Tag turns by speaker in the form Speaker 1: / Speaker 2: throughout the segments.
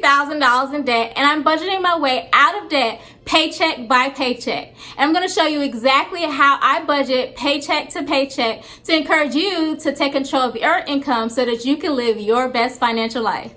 Speaker 1: $60,000 in debt, and I'm budgeting my way out of debt paycheck by paycheck. And I'm going to show you exactly how I budget paycheck to paycheck to encourage you to take control of your income so that you can live your best financial life.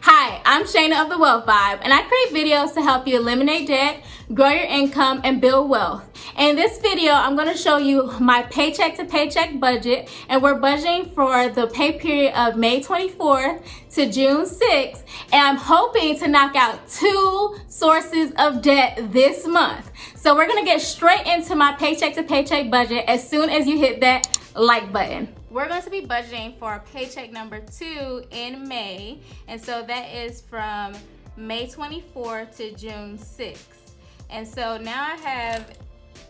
Speaker 1: Hi, I'm SHANA of the Wealth Vibe, and I create videos to help you eliminate debt, grow your income, and build wealth. In this video, I'm going to show you my paycheck to paycheck budget, and we're budgeting for the pay period of May 24th to June 6th, and I'm hoping to knock out 2 sources of debt this month. So we're going to get straight into my paycheck to paycheck budget as soon as you hit that like button. We're going to be budgeting for paycheck number 2 in May, and so that is from May 24th to June 6th. And so now I have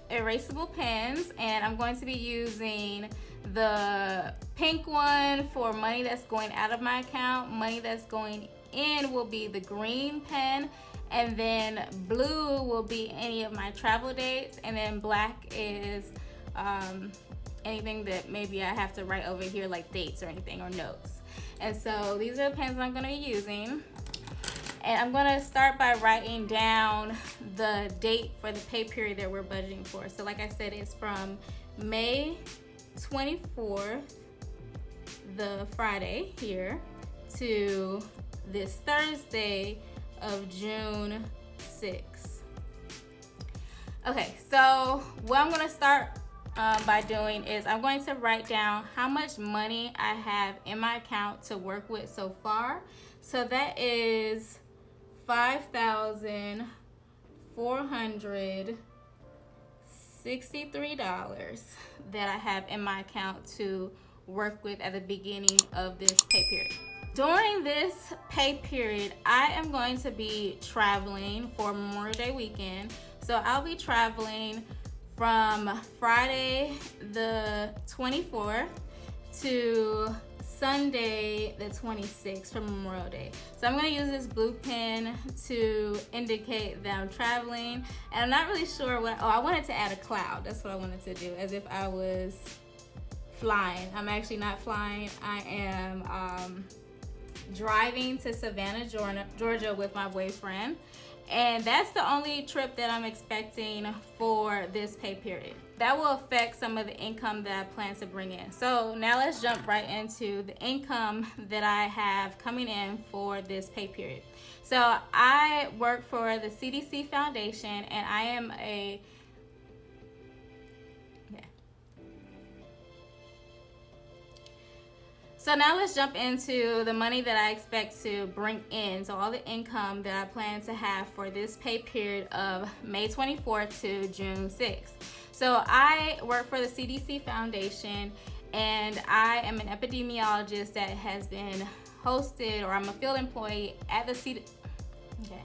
Speaker 1: erasable pens, and I'm going to be using the pink one for money that's going out of my account. Money that's going in will be the green pen, and then blue will be any of my travel dates, and then black is anything that maybe I have to write over here, like dates or anything, or notes. And so these are the pens I'm going to be using. And I'm going to start by writing down the date for the pay period that we're budgeting for. So like I said, it's from May 24th, the Friday here, to this Thursday of June 6th. Okay, so what I'm going to start by doing is I'm going to write down how much money I have in my account to work with so far. So that is $5,463 that I have in my account to work with at the beginning of this pay period. During this pay period, I am going to be traveling for Memorial Day weekend. So I'll be traveling from Friday the 24th to Sunday the 26th for Memorial Day. So I'm going to use this blue pen to indicate that I'm traveling. And I'm not really sure what, I wanted to add a cloud. That's what I wanted to do, as if I was flying. I'm actually not flying. I am driving to Savannah, Georgia with my boyfriend. And that's the only trip that I'm expecting for this pay period. That will affect some of the income that I plan to bring in. So now let's jump right into the income that I have coming in for this pay period. So I work for the CDC Foundation, and I am a So now let's jump into the money that I expect to bring in. So all the income that I plan to have for this pay period of May 24th to June 6th. So I work for the CDC Foundation, and I am an epidemiologist that has been hosted, or I'm a field employee at the CDC. Okay.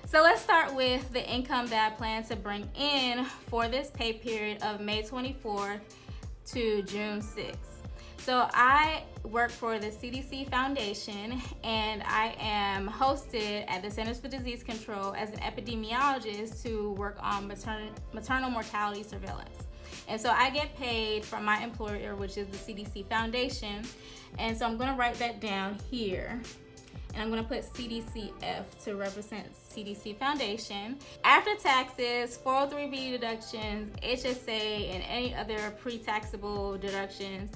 Speaker 1: So let's start with the income that I plan to bring in for this pay period of May 24th to June 6th. So I work for the CDC Foundation, and I am hosted at the Centers for Disease Control as an epidemiologist to work on maternal mortality surveillance. And so I get paid from my employer, which is the CDC Foundation. And so I'm going to write that down here. And I'm going to put CDCF to represent CDC Foundation. After taxes, 403B deductions, HSA, and any other pre-taxable deductions,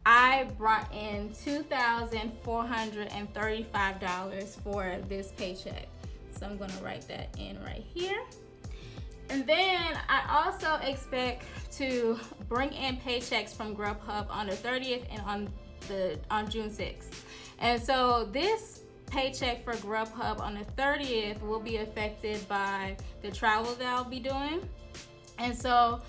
Speaker 1: I brought in $2,435 for this paycheck. So I'm going to write that in right here. And then I also expect to bring in paychecks from Grubhub on the 30th and on June 6th. And so this paycheck for Grubhub on the 30th will be affected by the travel that I'll be doing. And so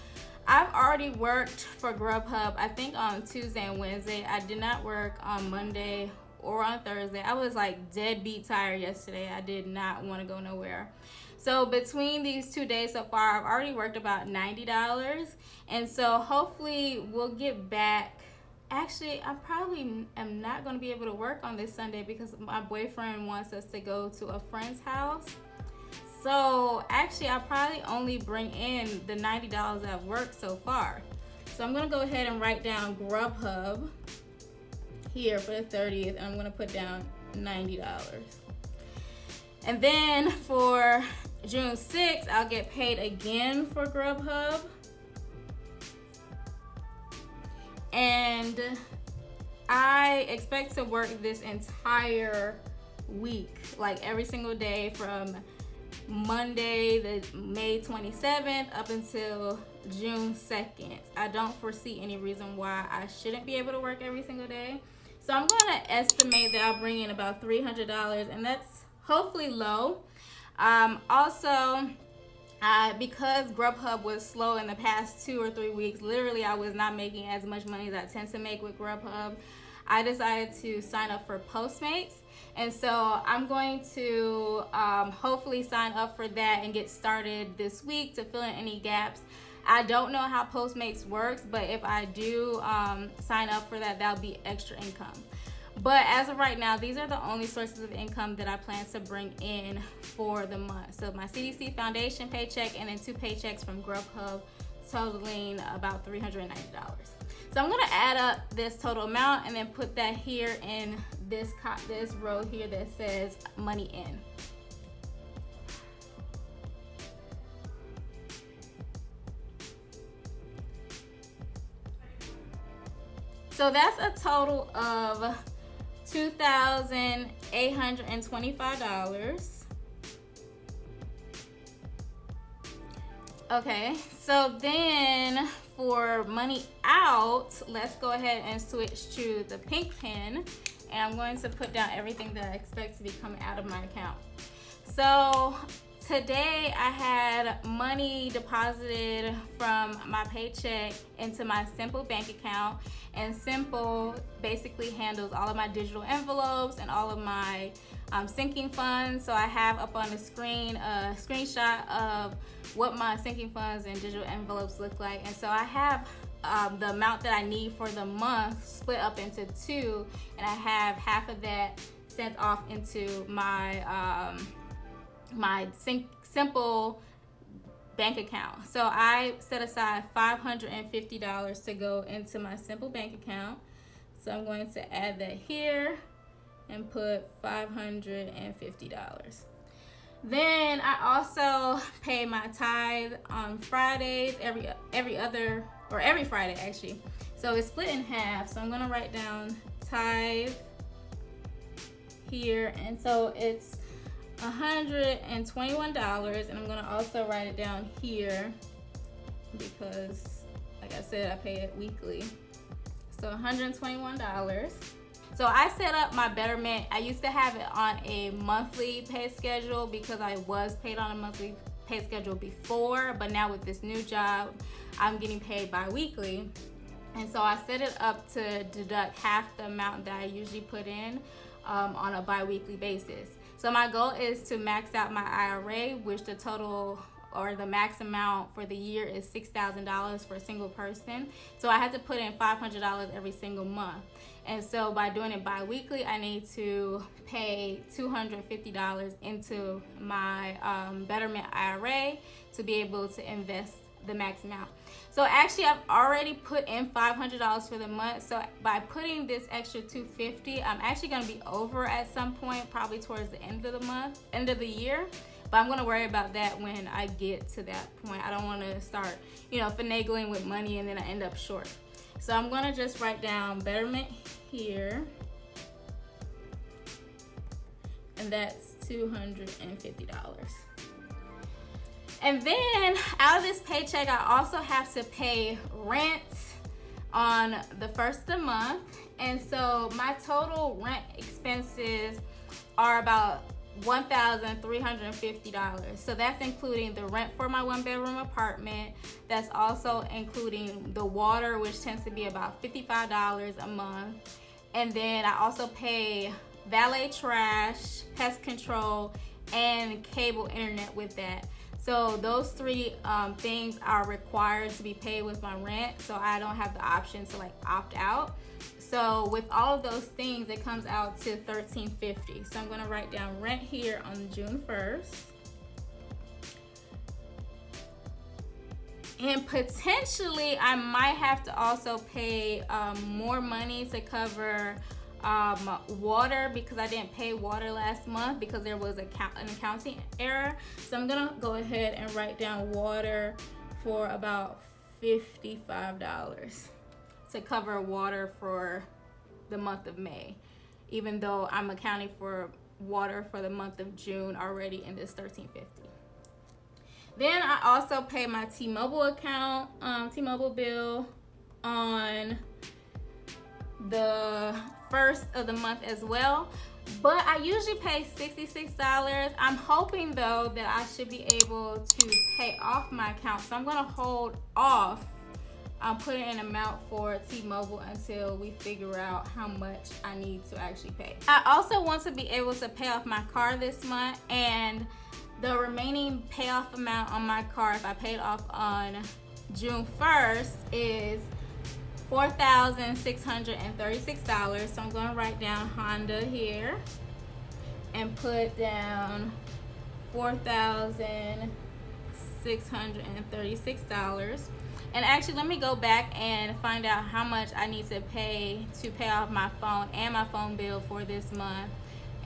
Speaker 1: I've already worked for Grubhub, I think on Tuesday and Wednesday. I did not work on Monday or on Thursday. I was like deadbeat tired yesterday. I did not want to go nowhere. So between these 2 days so far, I've already worked about $90. And so hopefully we'll get back. Actually, I probably am not going to be able to work on this Sunday because my boyfriend wants us to go to a friend's house. So actually, I'll probably only bring in the $90 I've worked so far. So I'm gonna go ahead and write down Grubhub here for the 30th, and I'm gonna put down $90. And then for June 6th, I'll get paid again for Grubhub. And I expect to work this entire week, like every single day from Monday, the May 27th up until June 2nd. I don't foresee any reason why I shouldn't be able to work every single day. So I'm gonna estimate that I'll bring in about $300, and that's hopefully low. Also, because Grubhub was slow in the past 2 or 3 weeks, literally I was not making as much money as I tend to make with Grubhub. I decided to sign up for Postmates, and so I'm going to hopefully sign up for that and get started this week to fill in any gaps. I don't know how Postmates works, but if I do sign up for that, that'll be extra income. But as of right now, these are the only sources of income that I plan to bring in for the month. So my CDC Foundation paycheck and then 2 paychecks from Grubhub, totaling about $390. So I'm gonna add up this total amount and then put that here in this row here that says money in. So that's a total of $2,825. Okay, so then for money out, let's go ahead and switch to the pink pen, and I'm going to put down everything that I expect to be coming out of my account. So today I had money deposited from my paycheck into my Simple bank account, and Simple basically handles all of my digital envelopes and all of my sinking funds. So I have up on the screen a screenshot of what my sinking funds and digital envelopes look like. And so I have the amount that I need for the month split up into 2, and I have half of that sent off into my Simple bank account. So I set aside $550 to go into my Simple bank account. So I'm going to add that here and put $550. Then I also pay my tithe on Fridays, every Friday actually. So it's split in half. So I'm gonna write down tithe here, and so it's $121, and I'm gonna also write it down here because, like I said, I pay it weekly. So $121. So I set up my Betterment. I used to have it on a monthly pay schedule because I was paid on a monthly pay schedule before, but now with this new job, I'm getting paid bi-weekly. And so I set it up to deduct half the amount that I usually put in on a bi-weekly basis. So my goal is to max out my IRA, which the total or the max amount for the year is $6,000 for a single person. So I have to put in $500 every single month. And so by doing it bi-weekly, I need to pay $250 into my Betterment IRA to be able to invest the max amount. So actually I've already put in $500 for the month. So by putting this extra $250, I'm actually gonna be over at some point, probably towards the end of the year. But I'm gonna worry about that when I get to that point. I don't wanna start, finagling with money and then I end up short. So I'm gonna just write down Betterment here, and that's $250. And then out of this paycheck, I also have to pay rent on the first of the month. And so my total rent expenses are about $1,350. So that's including the rent for my 1-bedroom apartment. That's also including the water, which tends to be about $55 a month. And then I also pay valet trash, pest control, and cable internet with that. So those 3 things are required to be paid with my rent. So I don't have the option to opt out. So with all of those things, it comes out to $1,350. So I'm gonna write down rent here on June 1st. And potentially I might have to also pay more money to cover water, because I didn't pay water last month because there was an accounting error. So I'm gonna go ahead and write down water for about $55 to cover water for the month of May, even though I'm accounting for water for the month of June already in this $13.50. Then I also pay my T-Mobile account, T-Mobile bill on the first of the month as well. But I usually pay $66. I'm hoping though that I should be able to pay off my account. So I'm gonna hold off putting an amount for T-Mobile until we figure out how much I need to actually pay. I also want to be able to pay off my car this month, and the remaining payoff amount on my car, if I paid off on June 1st, is $4,636. So I'm gonna write down Honda here and put down $4,636. And actually, let me go back and find out how much I need to pay off my phone and my phone bill for this month.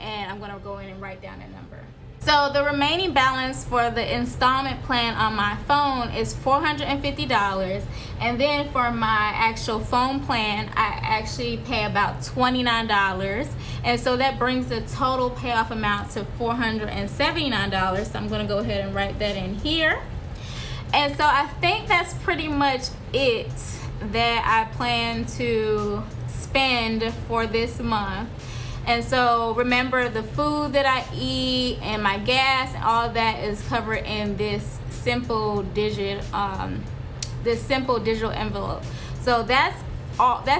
Speaker 1: And I'm gonna go in and write down a number. So the remaining balance for the installment plan on my phone is $450. And then for my actual phone plan, I actually pay about $29. And so that brings the total payoff amount to $479. So I'm gonna go ahead and write that in here. And so I think that's pretty much it that I plan to spend for this month. And so remember, the food that I eat and my gas and all that is covered in this simple digital envelope. So that's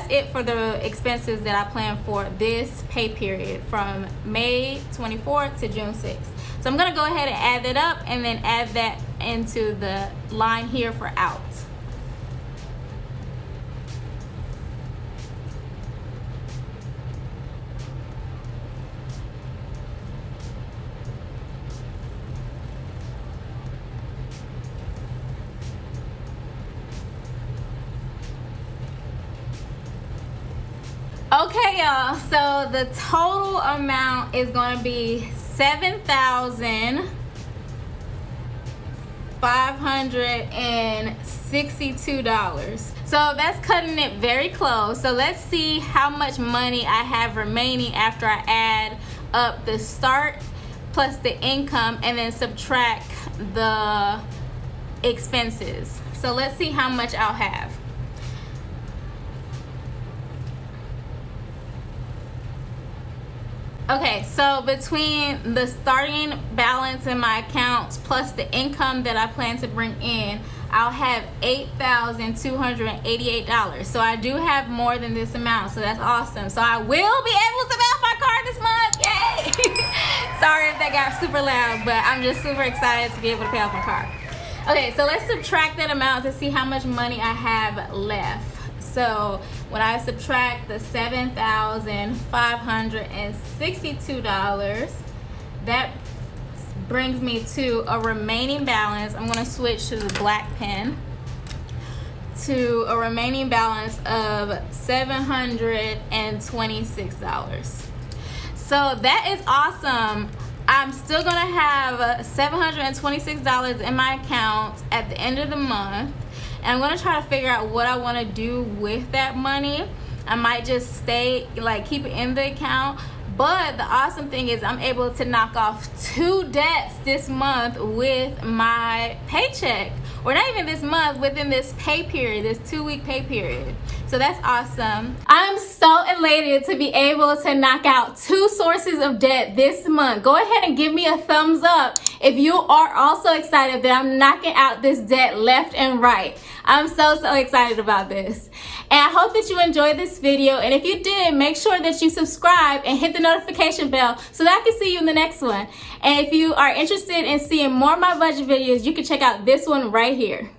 Speaker 1: it for the expenses that I plan for this pay period from May 24th to June 6th. So I'm gonna go ahead and add that up and then add that into the line here for out. Okay, y'all, so the total amount is going to be $7,562. So that's cutting it very close. So let's see how much money I have remaining after I add up the start plus the income and then subtract the expenses. So let's see how much I'll have. Okay, so between the starting balance in my accounts plus the income that I plan to bring in, I'll have $8,288. So I do have more than this amount, so that's awesome. So I will be able to pay off my car this month. Yay! Sorry if that got super loud, but I'm just super excited to be able to pay off my car. Okay, so let's subtract that amount to see how much money I have left. So when I subtract the $7,562, that brings me to a remaining balance. I'm going to switch to the black pen, to a remaining balance of $726. So that is awesome. I'm still going to have $726 in my account at the end of the month. And I'm going to try to figure out what I want to do with that money. I might just stay, keep it in the account. But the awesome thing is I'm able to knock off 2 debts this month with my paycheck. Or not even this month, within this pay period, this 2-week pay period. So that's awesome. I'm so elated to be able to knock out 2 sources of debt this month. Go ahead and give me a thumbs up if you are also excited that I'm knocking out this debt left and right. I'm so excited about this. And I hope that you enjoyed this video. And if you did, make sure that you subscribe and hit the notification bell so that I can see you in the next one. And if you are interested in seeing more of my budget videos, you can check out this one right here.